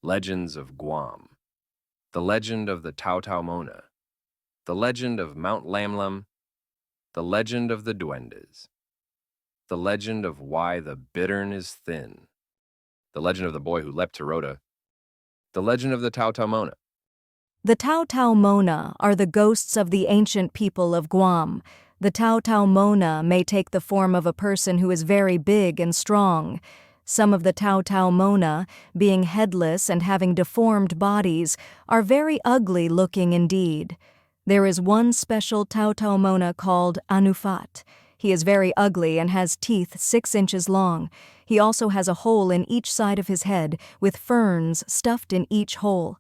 Legends of Guam, the legend of the Taotaomona, the legend of Mount Lam Lam, the legend of the Duendes, the legend of why the Bittern is thin, the legend of the boy who leapt to Rota, the legend of the Taotaomona. The Taotaomona are the ghosts of the ancient people of Guam. The Taotaomona may take the form of a person who is very big and strong. Some of the Taotaomona, being headless and having deformed bodies, are very ugly looking indeed. There is one special Taotaomona called Anufat. He is very ugly and has teeth 6 inches long. He also has a hole in each side of his head, with ferns stuffed in each hole.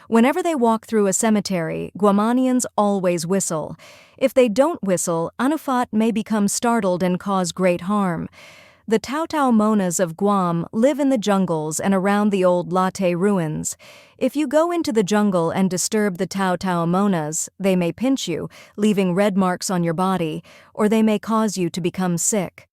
Whenever they walk through a cemetery, Guamanians always whistle. If they don't whistle, Anufat may become startled and cause great harm. The Taotaomonas of Guam live in the jungles and around the old latte ruins. If you go into the jungle and disturb the Taotaomonas, they may pinch you, leaving red marks on your body, or they may cause you to become sick.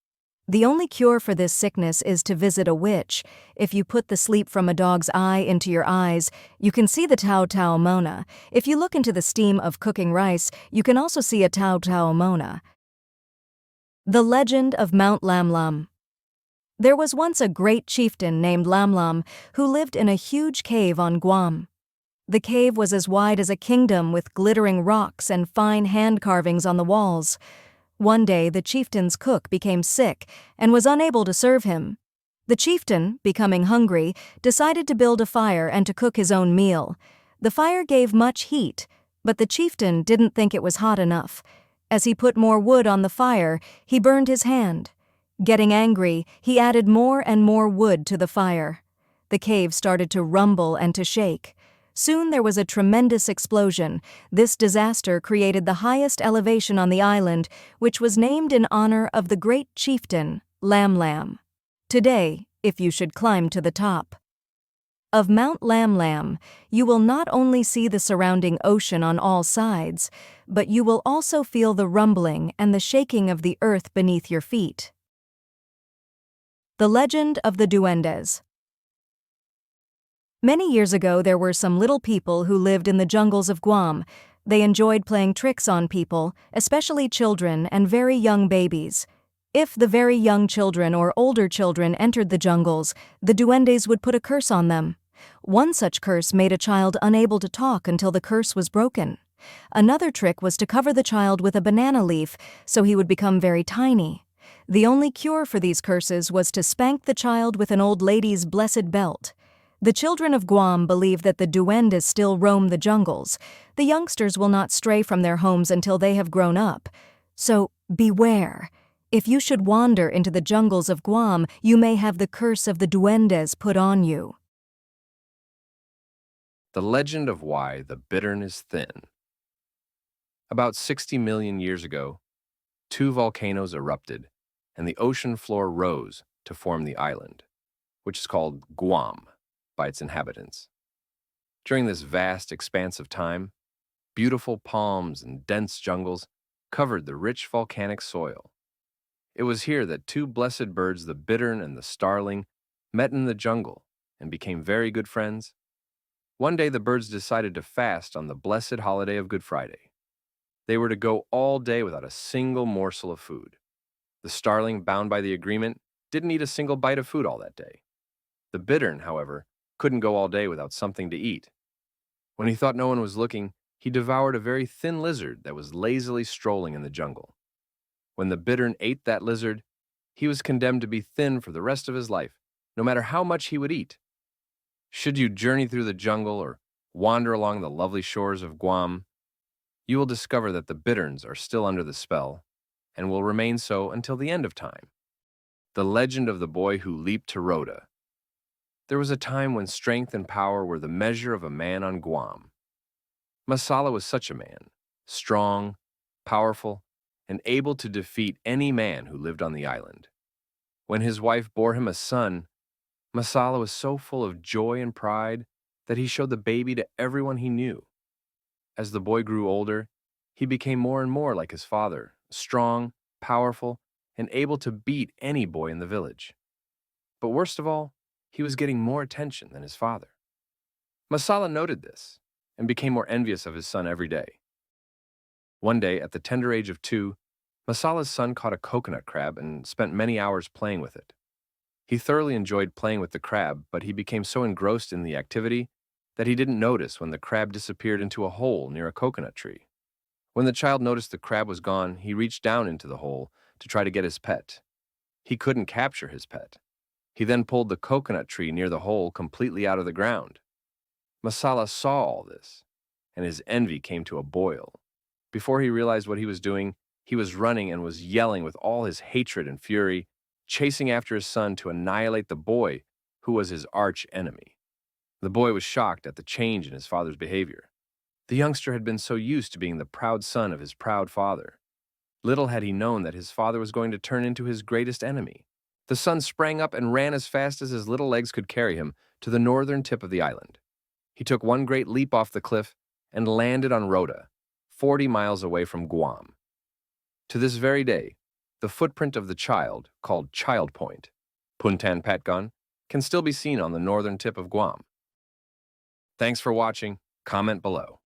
The only cure for this sickness is to visit a witch. If you put the sleep from a dog's eye into your eyes, you can see the Taotaomona. If you look into the steam of cooking rice, you can also see a Taotaomona. The legend of Mount Lam Lam. There was once a great chieftain named Lam Lam who lived in a huge cave on Guam. The cave was as wide as a kingdom with glittering rocks and fine hand carvings on the walls. One day, the chieftain's cook became sick and was unable to serve him. The chieftain, becoming hungry, decided to build a fire and to cook his own meal. The fire gave much heat, but the chieftain didn't think it was hot enough. As he put more wood on the fire, he burned his hand. Getting angry, he added more and more wood to the fire. The cave started to rumble and to shake. Soon there was a tremendous explosion. This disaster created the highest elevation on the island, which was named in honor of the great chieftain, Lam Lam. Today, if you should climb to the top of Mount Lam Lam, you will not only see the surrounding ocean on all sides, but you will also feel the rumbling and the shaking of the earth beneath your feet. The legend of the Duendes. Many years ago, there were some little people who lived in the jungles of Guam. They enjoyed playing tricks on people, especially children and very young babies. If the very young children or older children entered the jungles, the Duendes would put a curse on them. One such curse made a child unable to talk until the curse was broken. Another trick was to cover the child with a banana leaf so he would become very tiny. The only cure for these curses was to spank the child with an old lady's blessed belt. The children of Guam believe that the Duendes still roam the jungles. The youngsters will not stray from their homes until they have grown up. So, beware. If you should wander into the jungles of Guam, you may have the curse of the Duendes put on you. The legend of why the Bittern is thin. About 60 million years ago, 2 volcanoes erupted, and the ocean floor rose to form the island, which is called Guam by its inhabitants. During this vast expanse of time, beautiful palms and dense jungles covered the rich volcanic soil. It was here that 2 blessed birds, the bittern and the starling, met in the jungle and became very good friends. One day the birds decided to fast on the blessed holiday of Good Friday. They were to go all day without a single morsel of food. The starling, bound by the agreement, didn't eat a single bite of food all that day. The bittern, however, couldn't go all day without something to eat. When he thought no one was looking, he devoured a very thin lizard that was lazily strolling in the jungle. When the bittern ate that lizard, he was condemned to be thin for the rest of his life, no matter how much he would eat. Should you journey through the jungle or wander along the lovely shores of Guam, you will discover that the bitterns are still under the spell and will remain so until the end of time. The legend of the boy who leaped to Rota. There was a time when strength and power were the measure of a man on Guam. Masala was such a man, strong, powerful, and able to defeat any man who lived on the island. When his wife bore him a son, Masala was so full of joy and pride that he showed the baby to everyone he knew. As the boy grew older, he became more and more like his father, strong, powerful, and able to beat any boy in the village. But worst of all, he was getting more attention than his father. Masala noted this and became more envious of his son every day. One day, at the tender age of 2, Masala's son caught a coconut crab and spent many hours playing with it. He thoroughly enjoyed playing with the crab, but he became so engrossed in the activity that he didn't notice when the crab disappeared into a hole near a coconut tree. When the child noticed the crab was gone, he reached down into the hole to try to get his pet. He couldn't capture his pet. He then pulled the coconut tree near the hole completely out of the ground. Masala saw all this, and his envy came to a boil. Before he realized what he was doing, he was running and was yelling with all his hatred and fury, chasing after his son to annihilate the boy who was his arch enemy. The boy was shocked at the change in his father's behavior. The youngster had been so used to being the proud son of his proud father. Little had he known that his father was going to turn into his greatest enemy. The son sprang up and ran as fast as his little legs could carry him to the northern tip of the island. He took one great leap off the cliff and landed on Rota, 40 miles away from Guam. To this very day, the footprint of the child, called Child Point, Puntan Patgon, can still be seen on the northern tip of Guam. Thanks for watching. Comment below.